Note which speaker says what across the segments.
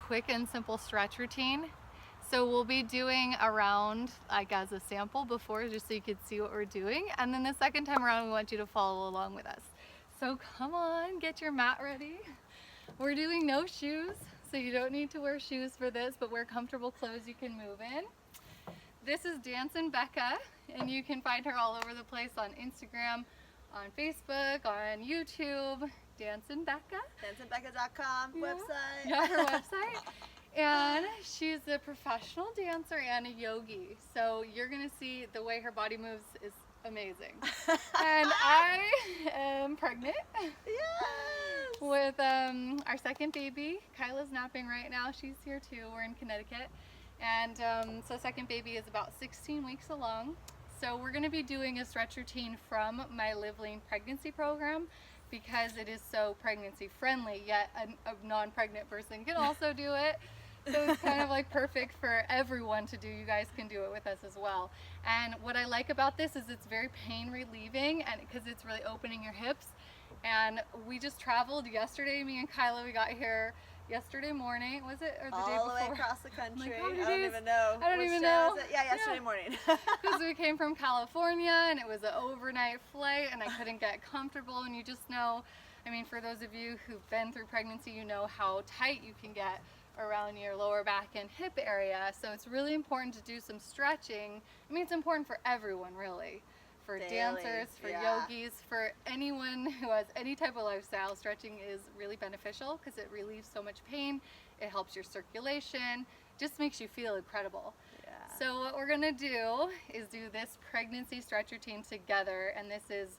Speaker 1: quick and simple stretch routine. So we'll be doing a round like as a sample before, just so you could see what we're doing. And then the second time around, we want you to follow along with us. So come on, get your mat ready. We're doing no shoes, so you don't need to wear shoes for this, but wear comfortable clothes you can move in. This is Dancinbecka, and you can find her all over the place on Instagram, on Facebook, on YouTube. Dancinbecka.
Speaker 2: Dancinbecka.com website.
Speaker 1: Yeah, her website. And she's a professional dancer and a yogi. So you're gonna see the way her body moves is amazing. And I am pregnant.
Speaker 2: Yes!
Speaker 1: With our second baby. Kyla's napping right now. She's here too. We're in Connecticut. And so second baby is about 16 weeks along. So we're gonna be doing a stretch routine from my LiveLean pregnancy program, because it is so pregnancy friendly, yet a non-pregnant person can also do it. So it's kind of like perfect for everyone to do. You guys can do it with us as well. And what I like about this is it's very pain relieving, and because it's really opening your hips. And we just traveled yesterday, me and Kyla, we got here yesterday morning, was it? Or the day before?
Speaker 2: All the way across the country.
Speaker 1: Like,
Speaker 2: I don't even know.
Speaker 1: I don't even know.
Speaker 2: Yeah, yesterday morning.
Speaker 1: Because we came from California and it was an overnight flight and I couldn't get comfortable, and you just know, I mean, for those of you who've been through pregnancy, you know how tight you can get around your lower back and hip area. So it's really important to do some stretching. I mean, it's important for everyone really. For
Speaker 2: Daily,
Speaker 1: dancers, for yogis, for anyone who has any type of lifestyle, stretching is really beneficial because it relieves so much pain. It helps your circulation, just makes you feel incredible.
Speaker 2: Yeah.
Speaker 1: So what we're gonna do is do this pregnancy stretch routine together, and this is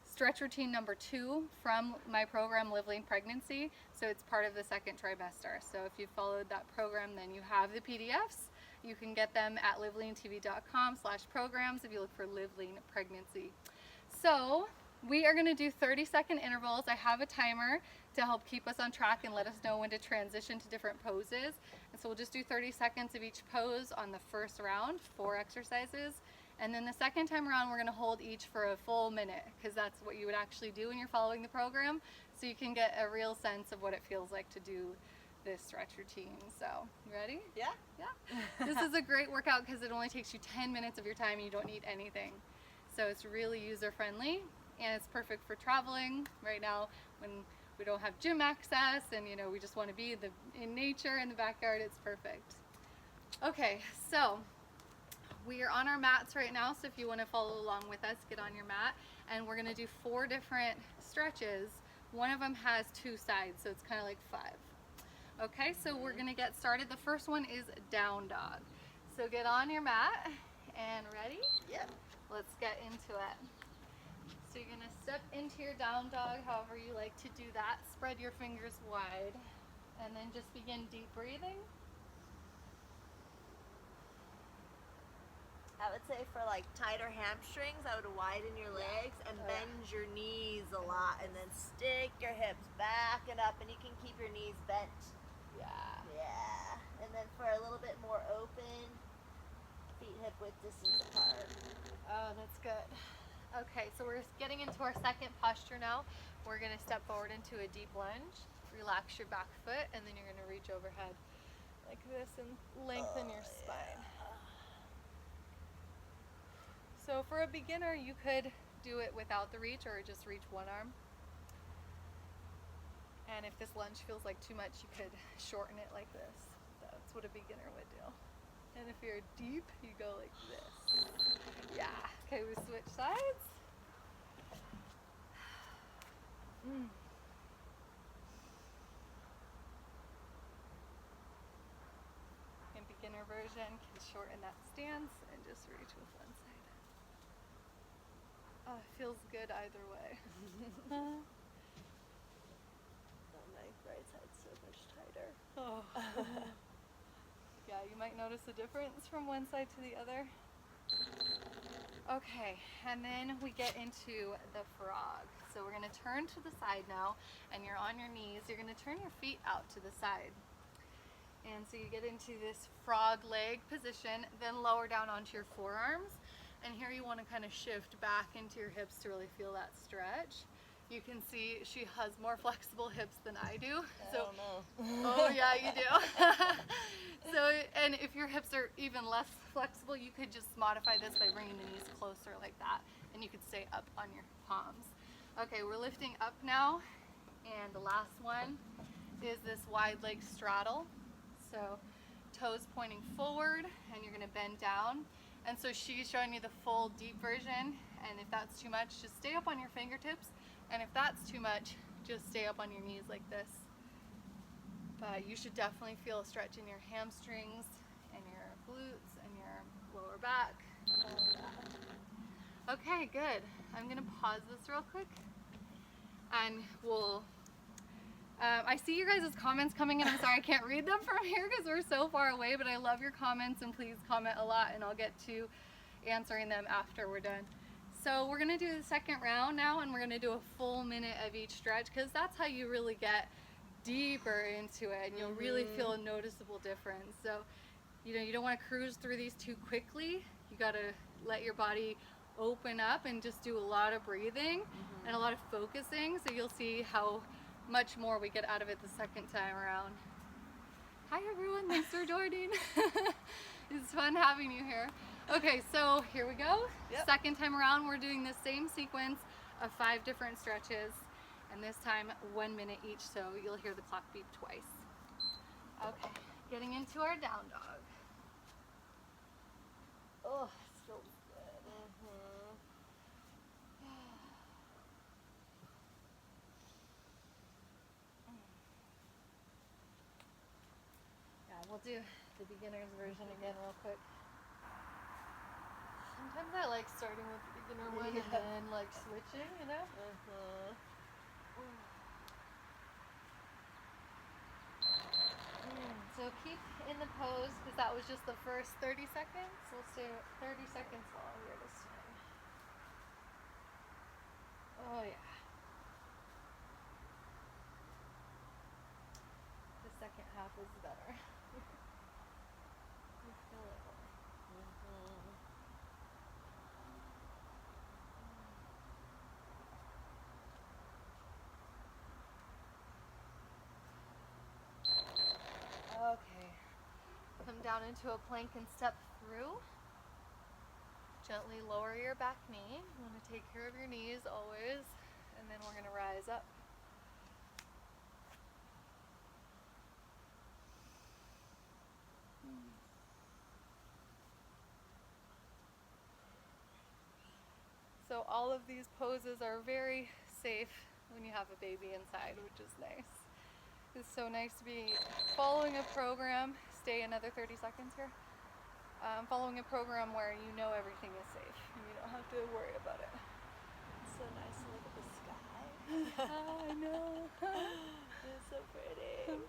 Speaker 1: stretch routine number 2 from my program LiveLean Pregnancy. So it's part of the second trimester. So if you followed that program, then you have the PDFs. You can get them at LiveLeanTV.com/programs if you look for LiveLean Pregnancy. So we are going to do 30-second intervals. I have a timer to help keep us on track and let us know when to transition to different poses. And so we'll just do 30 seconds of each pose on the first round, 4 exercises. And then the second time around, we're going to hold each for a full minute, because that's what you would actually do when you're following the program. So you can get a real sense of what it feels like to do this stretch routine. So, you ready?
Speaker 2: Yeah.
Speaker 1: Yeah. This is a great workout because it only takes you 10 minutes of your time and you don't need anything. So it's really user friendly, and it's perfect for traveling right now when we don't have gym access and we just want to be in nature in the backyard. It's perfect. Okay, so we are on our mats right now, so if you want to follow along with us, get on your mat, and we're going to do 4 different stretches. One of them has 2 sides, so it's kind of like 5. Okay, so we're gonna get started. The first one is down dog. So get on your mat and ready?
Speaker 2: Yep.
Speaker 1: Let's get into it. So you're gonna step into your down dog, however you like to do that. Spread your fingers wide and then just begin deep breathing.
Speaker 2: I would say for like tighter hamstrings, I would widen your legs and bend your knees a lot, and then stick your hips back and up, and you can keep your knees bent. Yeah. And then for a little bit more open, feet hip width distance apart.
Speaker 1: Oh, that's good. Okay, so we're getting into our second posture now. We're gonna step forward into a deep lunge. Relax your back foot, and then you're gonna reach overhead like this and lengthen your spine. So for a beginner, you could do it without the reach or just reach one arm. And if this lunge feels like too much, you could shorten it like this. That's what a beginner would do. And if you're deep, you go like this. Yeah. Okay, we switch sides. In beginner version, can shorten that stance and just reach with one side. Oh, it feels good either way.
Speaker 2: My right side's so much tighter.
Speaker 1: Oh. Yeah, you might notice a difference from one side to the other. Okay, and then we get into the frog. So we're gonna turn to the side now, and you're on your knees. You're gonna turn your feet out to the side. And so you get into this frog leg position, then lower down onto your forearms. And here you wanna kind of shift back into your hips to really feel that stretch. You can see she has more flexible hips than I do.
Speaker 2: I don't know.
Speaker 1: Oh yeah, you do. So, and if your hips are even less flexible, you could just modify this by bringing the knees closer like that, and you could stay up on your palms. Okay, we're lifting up now, and the last one is this wide leg straddle. So toes pointing forward, and you're gonna bend down. And so she's showing you the full deep version, and if that's too much, just stay up on your fingertips, and if that's too much, just stay up on your knees like this. But you should definitely feel a stretch in your hamstrings and your glutes and your lower back. Okay, good. I'm gonna pause this real quick, and we'll I see your guys' comments coming in. I'm sorry I can't read them from here because we're so far away, but I love your comments, and please comment a lot, and I'll get to answering them after we're done. So we're gonna do the second round now, and we're gonna do a full minute of each stretch, because that's how you really get deeper into it, and you'll really feel a noticeable difference. So, you know, you don't want to cruise through these too quickly. You gotta let your body open up and just do a lot of breathing and a lot of focusing, so you'll see how much more we get out of it the second time around. Hi everyone, thanks for joining. It's fun having you here. Okay, so here we go.
Speaker 2: Yep.
Speaker 1: Second time around, we're doing the same sequence of 5 different stretches, and this time 1 minute each, so you'll hear the clock beep twice. Okay, getting into our down dog. Oh, so good. Yeah, we'll do the beginner's version again real quick. Sometimes I like starting with the beginner one and then like switching, you know? So keep in the pose, because that was just the first 30 seconds. We'll stay 30 seconds longer this time. Oh yeah. The second half is better. You feel it more. Okay. Come down into a plank and step through. Gently lower your back knee. You want to take care of your knees always. And then we're going to rise up. So all of these poses are very safe when you have a baby inside, which is nice. It's so nice to be following a program. Stay another 30 seconds here. Following a program where you know everything is safe and you don't have to worry about it.
Speaker 2: It's so nice to look at the sky.
Speaker 1: I know.
Speaker 2: It's so pretty.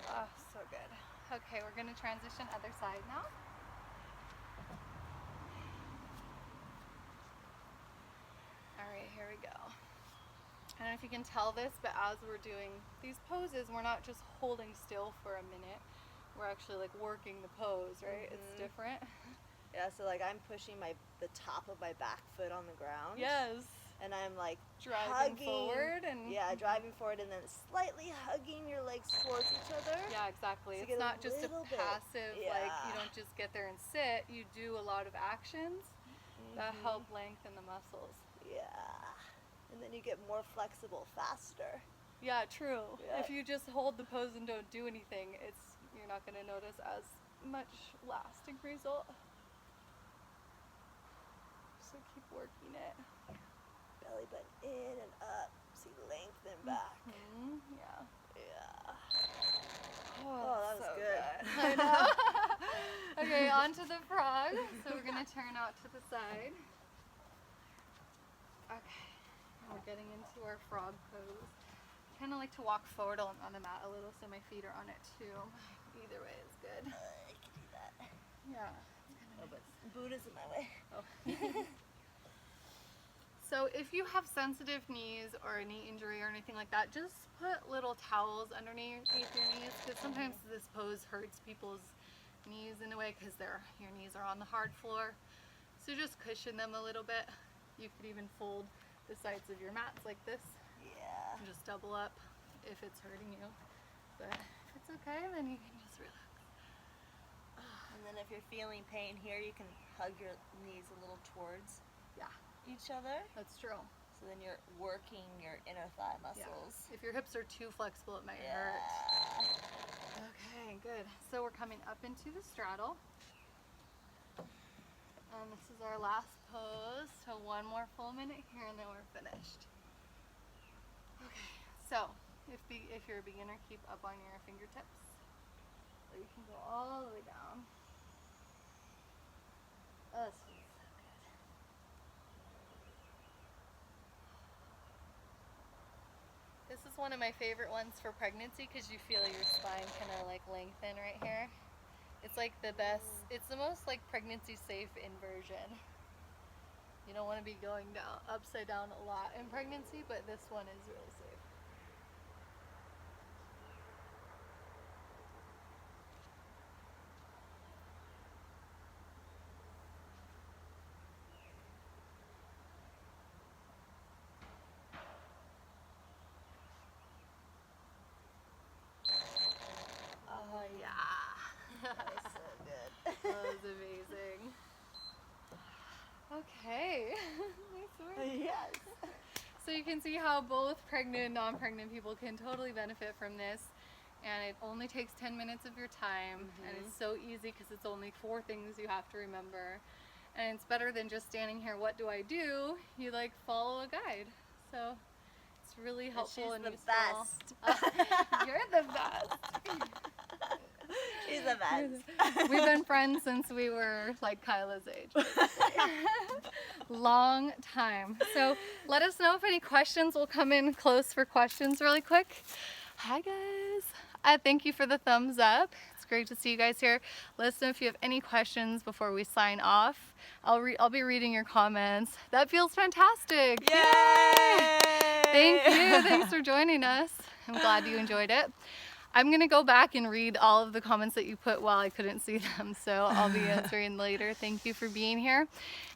Speaker 1: Oh, so good. Okay, we're going to transition other side now. All right, here we go. I don't know if you can tell this, but as we're doing these poses, we're not just holding still for a minute. We're actually like working the pose, right? It's different.
Speaker 2: Yeah, so like I'm pushing the top of my back foot on the ground.
Speaker 1: Yes.
Speaker 2: And I'm like
Speaker 1: Driving
Speaker 2: hugging,
Speaker 1: forward and
Speaker 2: driving forward, and then slightly hugging your legs towards each other.
Speaker 1: yeah, exactly.
Speaker 2: To
Speaker 1: It's
Speaker 2: get
Speaker 1: not just a
Speaker 2: little bit.
Speaker 1: passive, like you
Speaker 2: Yeah.
Speaker 1: don't just get there and sit. You do a lot of actions that help lengthen the muscles.
Speaker 2: Yeah. And then you get more flexible faster.
Speaker 1: Yeah, true.
Speaker 2: Yeah.
Speaker 1: If you just hold the pose and don't do anything, you're not going to notice as much lasting result. So keep working it.
Speaker 2: Belly button in and up. See, lengthen back.
Speaker 1: Yeah.
Speaker 2: Yeah. Oh, that was
Speaker 1: so
Speaker 2: good.
Speaker 1: I know. Okay, on to the frog. So we're going to turn out to the side. Okay. We're getting into our frog pose. I kind of like to walk forward on the mat a little so my feet are on it too. Either way is good.
Speaker 2: I can do that.
Speaker 1: Yeah.
Speaker 2: Oh, but Buddha's in my way.
Speaker 1: Oh. So if you have sensitive knees or a knee injury or anything like that, just put little towels underneath your knees, because sometimes this pose hurts people's knees in a way because your knees are on the hard floor. So just cushion them a little bit. You could even fold the sides of your mats like this.
Speaker 2: Yeah.
Speaker 1: And just double up if it's hurting you. But if it's okay, then you can just relax.
Speaker 2: And then if you're feeling pain here, you can hug your knees a little towards each other.
Speaker 1: That's true.
Speaker 2: So then you're working your inner thigh muscles.
Speaker 1: If your hips are too flexible, it might hurt. Okay, good. So we're coming up into the straddle. And this is our last pose. So one more full minute here and then we're finished. Okay, so if you're a beginner, keep up on your fingertips. So you can go all the way down. Oh, this feels so good. This is one of my favorite ones for pregnancy because you feel your spine kind of like lengthen right here. It's like the best, it's the most like pregnancy safe inversion. You don't want to be going down upside down a lot in pregnancy, but this one is really safe.
Speaker 2: Oh yeah. That was so good.
Speaker 1: That was amazing. Okay. Nice work.
Speaker 2: Yes.
Speaker 1: So you can see how both pregnant and non-pregnant people can totally benefit from this. And it only takes 10 minutes of your time. And it's so easy because it's only 4 things you have to remember. And it's better than just standing here, what do I do? You like follow a guide. So it's really helpful and useful.
Speaker 2: She's the best.
Speaker 1: You're the best.
Speaker 2: She's the best.
Speaker 1: We've been friends since we were like Kyla's age. Long time. So let us know if any questions. Will come in close for questions really quick. Hi guys. Thank you for the thumbs up. It's great to see you guys here. Let us know if you have any questions before we sign off. I'll be reading your comments. That feels fantastic.
Speaker 2: Yay!
Speaker 1: Thank you. Thanks for joining us. I'm glad you enjoyed it. I'm going to go back and read all of the comments that you put while I couldn't see them, so I'll be answering later. Thank you for being here.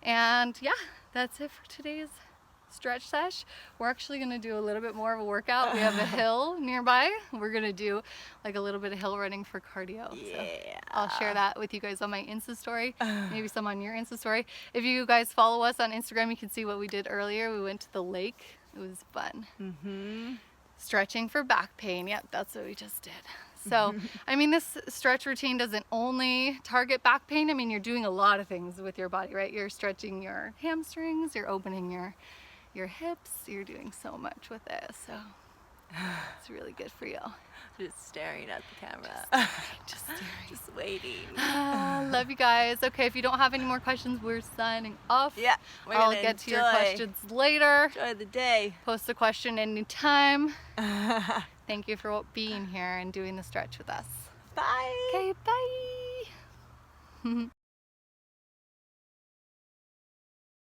Speaker 1: And yeah, that's it for today's stretch sesh. We're actually going to do a little bit more of a workout. We have a hill nearby. We're going to do like a little bit of hill running for cardio.
Speaker 2: Yeah.
Speaker 1: So I'll share that with you guys on my Insta story, maybe some on your Insta story. If you guys follow us on Instagram, you can see what we did earlier. We went to the lake. It was fun. Stretching for back pain. Yep, that's what we just did. So, I mean, this stretch routine doesn't only target back pain. I mean, you're doing a lot of things with your body, right? You're stretching your hamstrings, you're opening your hips, you're doing so much with it. So, it's really good for you.
Speaker 2: Just staring at the camera.
Speaker 1: Just staring.
Speaker 2: Just waiting.
Speaker 1: Love you guys. Okay, if you don't have any more questions, we're signing off.
Speaker 2: Yeah,
Speaker 1: I'll get to your questions later.
Speaker 2: Enjoy the day.
Speaker 1: Post a question anytime. Thank you for being here and doing the stretch with us.
Speaker 2: Bye.
Speaker 1: Okay, bye.